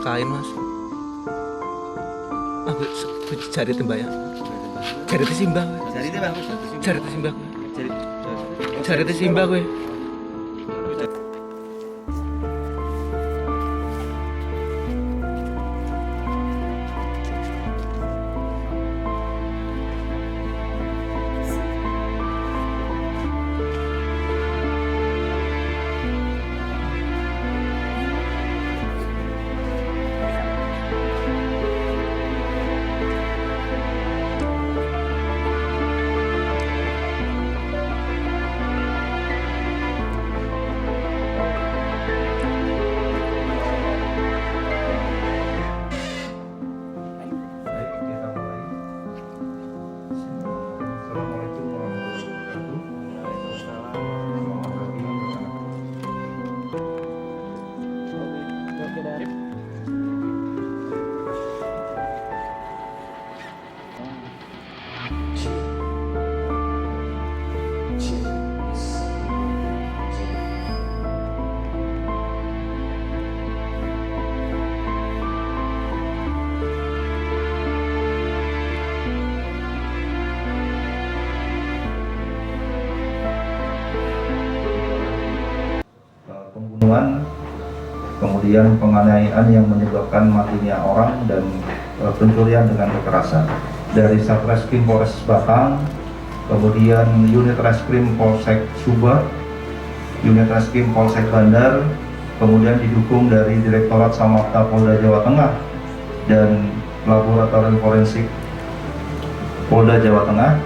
kain mas. Aku cari tembak ya. Cari tesimbah. Cari tesimbah. Cari tesimbah gue. Pembunuhan, kemudian penganiayaan yang menyebabkan matinya orang dan pencurian dengan kekerasan dari Satreskrim Polres Batang, kemudian unit Reskrim Polsek Subang, unit Reskrim Polsek Bandar, kemudian didukung dari Direktorat Samapta Polda Jawa Tengah dan Laboratorium Forensik Polda Jawa Tengah.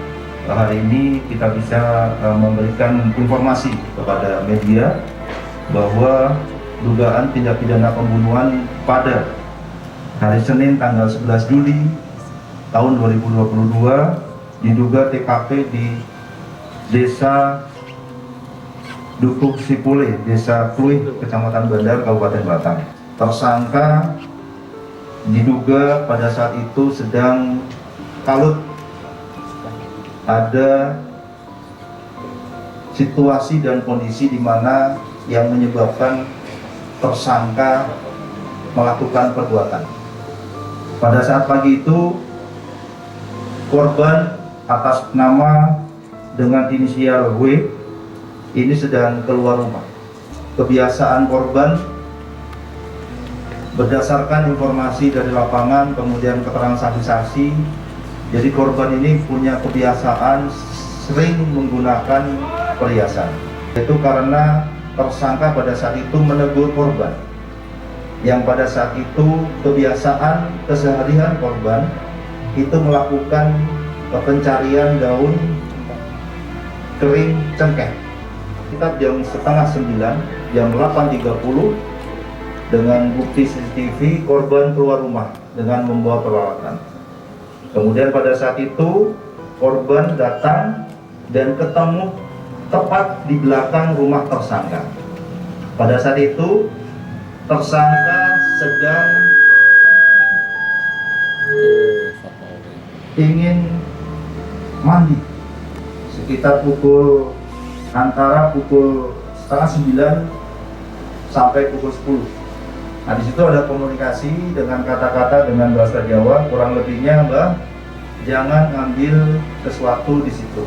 Hari ini kita bisa memberikan informasi kepada media bahwa dugaan tindak pidana pembunuhan pada hari Senin tanggal 11 Juli tahun 2022 diduga TKP di Desa Dukuk Sipule, Desa Kluih, Kecamatan Bandar, Kabupaten Batang. Tersangka diduga pada saat itu sedang kalut, ada situasi dan kondisi di mana yang menyebabkan tersangka melakukan perbuatan. Pada saat pagi itu, korban atas nama dengan inisial W ini sedang keluar rumah. Kebiasaan korban berdasarkan informasi dari lapangan, kemudian keterangan saksi-saksi, jadi korban ini punya kebiasaan sering menggunakan perhiasan. Itu karena tersangka pada saat itu menegur korban, yang pada saat itu kebiasaan keseharian korban itu melakukan pencarian daun kering cengkeh. Kita jam setengah 9, jam 8.30 dengan bukti CCTV korban keluar rumah dengan membawa peralatan. Kemudian pada saat itu korban datang dan ketemu tepat di belakang rumah tersangka. Pada saat itu tersangka sedang ingin mandi sekitar antara pukul setengah 9 sampai pukul 10. Nah, di situ ada komunikasi dengan kata-kata dengan bahasa Jawa, kurang lebihnya, Mbak, jangan ngambil sesuatu di situ.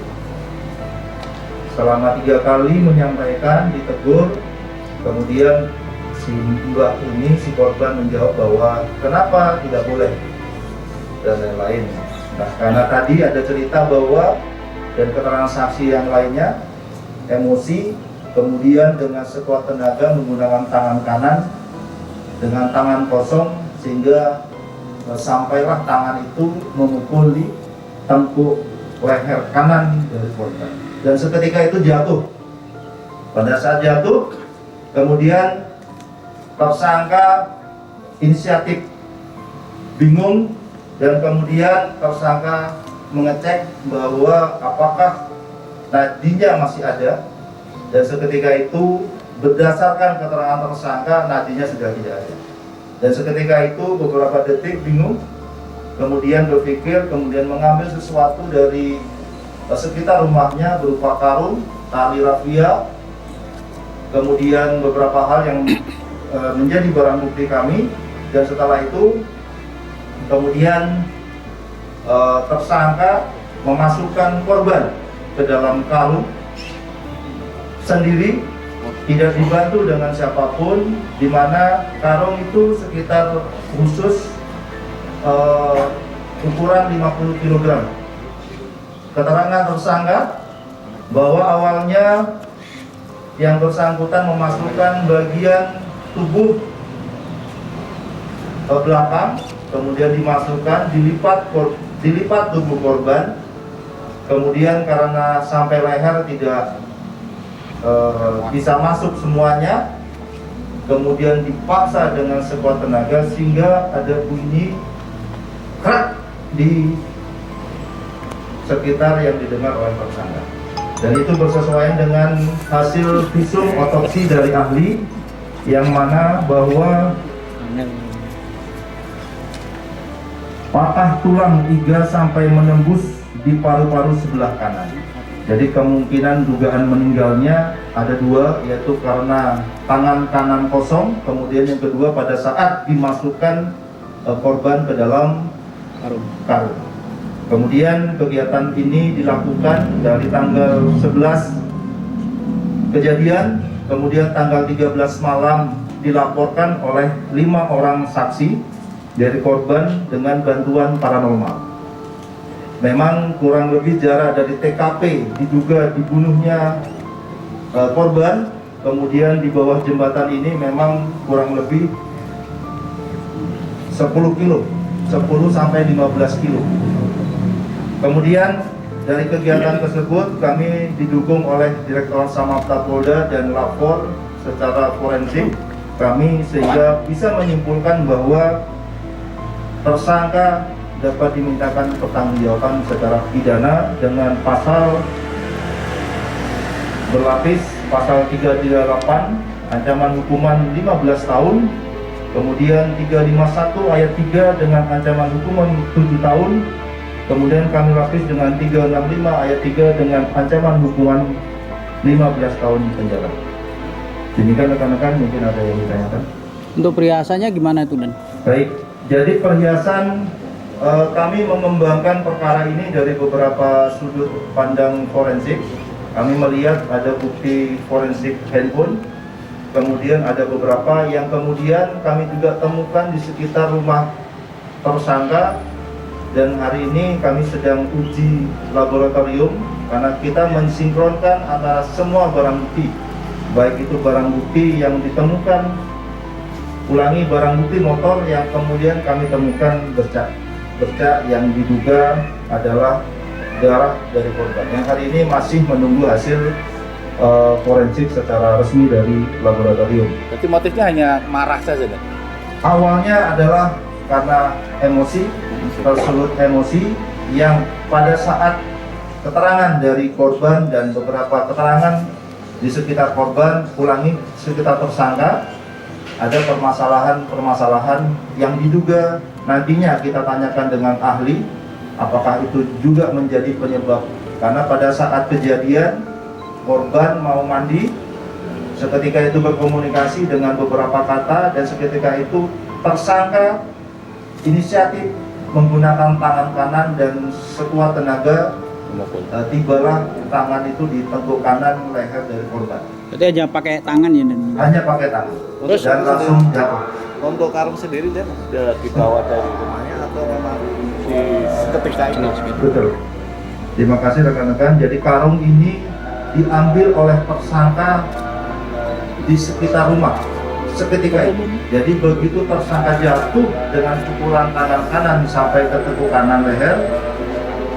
Selama 3 kali menyampaikan, ditegur, kemudian si mbak ini, si korban menjawab bahwa kenapa tidak boleh dan lain-lain. Nah, karena tadi ada cerita bahwa dan keterangan saksi yang lainnya emosi, kemudian dengan sekuat tenaga menggunakan tangan kanan dengan tangan kosong sehingga sampailah tangan itu memukul di tengkuk leher kanan dari korban. Dan seketika itu jatuh. Pada saat jatuh, kemudian tersangka inisiatif bingung dan kemudian tersangka mengecek bahwa apakah nadinya masih ada, dan seketika itu berdasarkan keterangan tersangka nadinya sudah tidak ada. Dan seketika itu beberapa detik bingung, kemudian berpikir, kemudian mengambil sesuatu dari sekitar rumahnya berupa karung, tali rafia, kemudian beberapa hal yang menjadi barang bukti kami, dan setelah itu kemudian tersangka memasukkan korban ke dalam karung sendiri, tidak dibantu dengan siapapun, di mana karung itu sekitar khusus ukuran 50 kg. Keterangan tersangka bahwa awalnya yang bersangkutan memasukkan bagian tubuh ke belakang, kemudian dimasukkan, dilipat tubuh korban, kemudian karena sampai leher tidak bisa masuk semuanya, kemudian dipaksa dengan sekuat tenaga sehingga ada bunyi krak di sekitar yang didengar oleh tersangka. Dan itu bersesuaian dengan hasil visum otopsi dari ahli, yang mana bahwa patah tulang iga sampai menembus di paru-paru sebelah kanan. Jadi kemungkinan dugaan meninggalnya ada dua, yaitu karena tangan kanan kosong, kemudian yang kedua pada saat dimasukkan korban ke dalam karung. Kemudian kegiatan ini dilakukan dari tanggal 11 kejadian, kemudian tanggal 13 malam dilaporkan oleh 5 orang saksi dari korban dengan bantuan paranormal. Memang kurang lebih jarak dari TKP diduga dibunuhnya korban, kemudian di bawah jembatan ini memang kurang lebih 10 kilo, 10 sampai 15 kilo. Kemudian dari kegiatan tersebut kami didukung oleh Direktorat Samapta Polda dan lapor secara forensik kami, sehingga bisa menyimpulkan bahwa tersangka dapat dimintakan pertanggungjawaban secara pidana dengan pasal berlapis, pasal 338 ancaman hukuman 15 tahun, kemudian 351 ayat 3 dengan ancaman hukuman 7 tahun, kemudian kami lapis dengan 365 ayat 3 dengan ancaman hukuman 15 tahun penjara. Demikian rekan-rekan, mungkin ada yang ditanyakan. Untuk perhiasannya gimana itu, Dan? Baik, jadi perhiasan kami mengembangkan perkara ini dari beberapa sudut pandang forensik. Kami melihat ada bukti forensik handphone, kemudian ada beberapa yang kemudian kami juga temukan di sekitar rumah tersangka, dan hari ini kami sedang uji laboratorium karena kita mensinkronkan antara semua barang bukti, baik itu barang bukti yang ditemukan, ulangi barang bukti motor yang kemudian kami temukan bercak yang diduga adalah darah dari korban, yang hari ini masih menunggu hasil forensik secara resmi dari laboratorium. Berarti motifnya hanya marah saja, Dan? Awalnya adalah karena emosi, tersulut emosi, yang pada saat keterangan dari korban dan beberapa keterangan di sekitar korban, ulangi sekitar tersangka, ada permasalahan yang diduga nantinya kita tanyakan dengan ahli apakah itu juga menjadi penyebab, karena pada saat kejadian korban mau mandi, seketika itu berkomunikasi dengan beberapa kata, dan seketika itu tersangka inisiatif menggunakan tangan kanan dan sekuat tenaga tibalah tangan itu di tengkuk kanan leher dari korban. Berarti aja pakai tangan ya, Dan? Hanya pakai tangan. Terus dan langsung jatuh. Untuk karung sendiri, Dan, sudah dibawa dari rumahnya atau memang di ketika ini? Betul. Terima kasih rekan-rekan. Jadi karung ini diambil oleh tersangka di sekitar rumah seketika itu. Jadi begitu tersangka jatuh dengan pukulan tangan kanan sampai ke tengkuk kanan leher,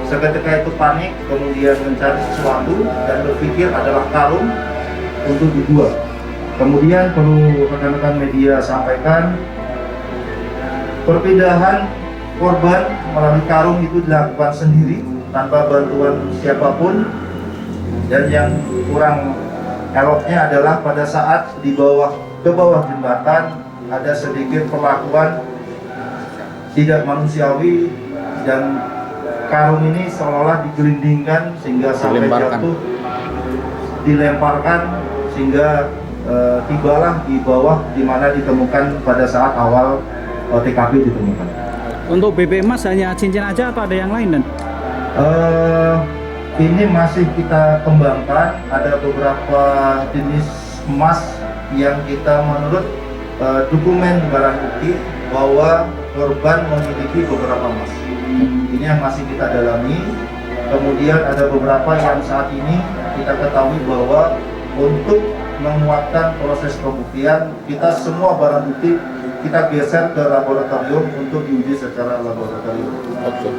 seketika itu panik, kemudian mencari sesuatu dan berpikir adalah karung untuk dibuang. Kemudian perlu rekan-rekan media sampaikan, perpindahan korban melalui karung itu dilakukan sendiri tanpa bantuan siapapun, dan yang kurang eloknya adalah pada saat ke bawah jembatan ada sedikit perlakuan tidak manusiawi, dan karung ini seolah digelindingkan sehingga sampai jatuh, dilemparkan sehingga tibalah di bawah di mana ditemukan pada saat awal TKP ditemukan. Untuk BB emas hanya cincin aja atau ada yang lain dan? Ini masih kita kembangkan, ada beberapa jenis emas yang kita menurut dokumen barang bukti bahwa korban memiliki beberapa emas. Ini yang masih kita dalami. Kemudian ada beberapa yang saat ini kita ketahui bahwa untuk menguatkan proses pembuktian, kita semua barang bukti kita geser ke laboratorium untuk diuji secara laboratorium.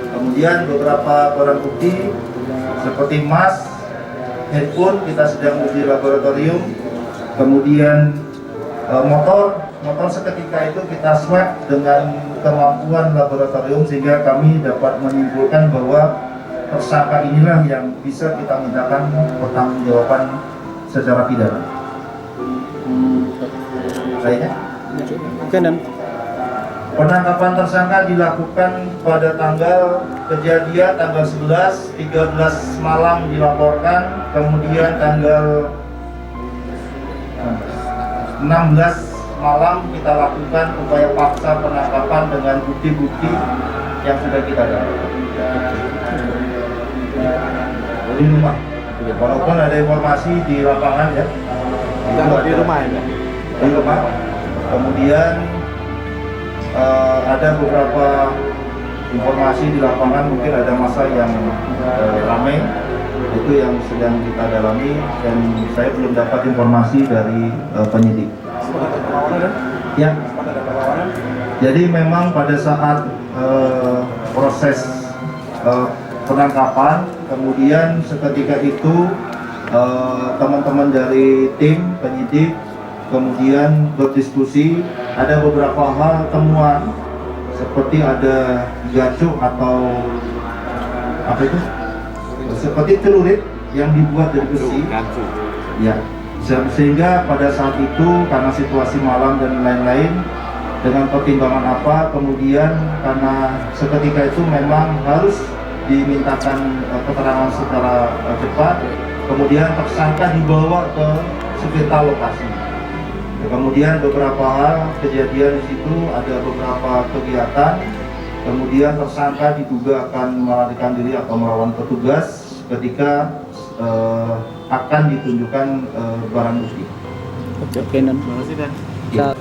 Kemudian beberapa barang bukti seperti emas, handphone kita sedang uji laboratorium. Kemudian motor seketika itu kita swab dengan kemampuan laboratorium sehingga kami dapat menyimpulkan bahwa tersangka inilah yang bisa kita mintakan pertanggungjawaban secara pidana. Lainnya? Oke dan. Penangkapan tersangka dilakukan pada tanggal kejadian tanggal 11, 13 malam dilaporkan, kemudian tanggal 16 malam kita lakukan upaya paksa penangkapan dengan bukti-bukti yang sudah kita dapatkan di rumah. Walaupun ada informasi di lapangan ya, Di rumah ya? Di rumah. Kemudian ada beberapa informasi di lapangan, mungkin ada masa yang ramai, itu yang sedang kita dalami dan saya belum dapat informasi dari penyidik. Ya, jadi memang pada saat proses penangkapan, kemudian seketika itu teman-teman dari tim penyidik kemudian berdiskusi, ada beberapa hal temuan seperti ada gacuk atau apa itu, seperti celurit yang dibuat dari besi. Ya, sehingga pada saat itu karena situasi malam dan lain-lain, dengan pertimbangan apa, kemudian karena seketika itu memang harus dimintakan keterangan secara cepat, kemudian tersangka dibawa ke sekitar lokasi. Kemudian beberapa hal kejadian di situ, ada beberapa kegiatan, kemudian tersangka diduga akan melarikan diri atau melawan petugas ketika akan ditunjukkan barang bukti. Oke dan. Terima kasih Dan. Ya.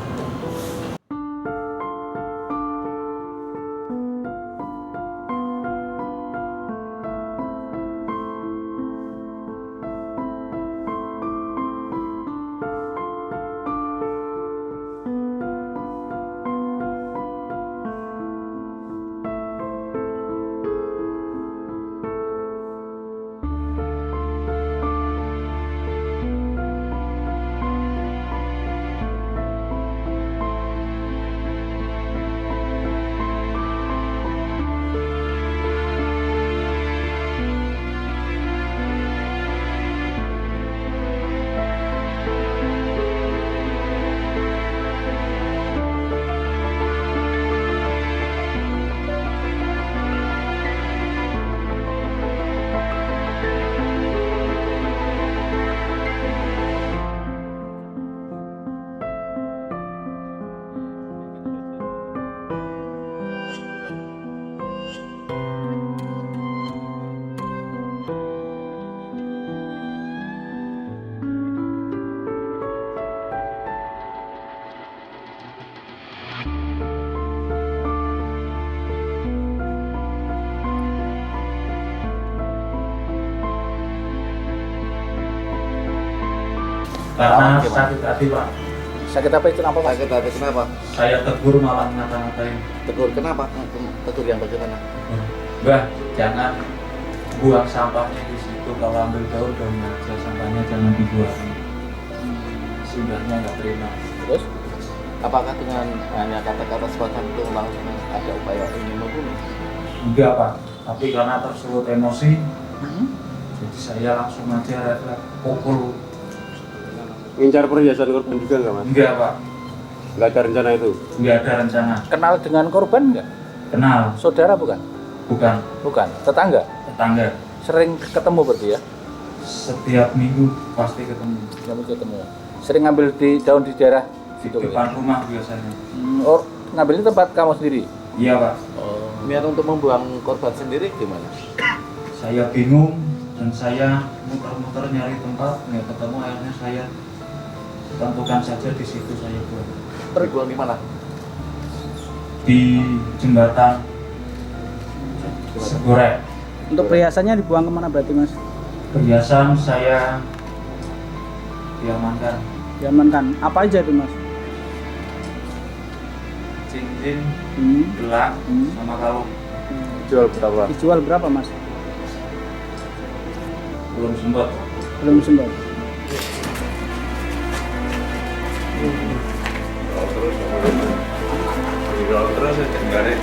Karena sakit hati Pak. Sakit apa itu? Kenapa Pak? Sakit hati kenapa? Saya tegur malah ngata-ngatain. Tegur kenapa? Tegur yang bagaimana? Mbah, jangan buang sampahnya di situ. Kalau ambil daun aja, sampahnya jangan dibuang. Sudahnya nggak terima. Terus? Apakah dengan hanya kata-kata semacam itu langsung ada upaya ingin membunuh? Enggak Pak, tapi karena tersulut emosi, jadi saya langsung aja refleks pukul. Ngincar perhiasan korban juga nggak Mas? Enggak Pak, Nggak ada rencana itu? enggak ada rencana. Kenal dengan korban enggak? Kenal, Saudara bukan? bukan Bukan. Tetangga? tetangga. Sering ketemu berarti ya? Setiap minggu pasti ketemu. Kami ketemu. Sering ngambil di daun di daerah Di situ. depan rumah biasanya. Oh, ngambil ini tempat kamu sendiri? Iya Pak. Niat untuk membuang korban sendiri gimana? Saya bingung dan saya muter-muter nyari tempat nggak ketemu, akhirnya saya tentukan saja di situ saya buang. Dibuang di mana? Di jembatan Segorek. Untuk perhiasannya dibuang kemana berarti mas? Perhiasan saya diamankan. Diamankan. Apa aja itu mas? Cincin, Hmm. gelang, Hmm. sama kalung. Jual berapa? Dijual berapa mas? Belum sempat. Belum sempat. Terus ya enggak Terus.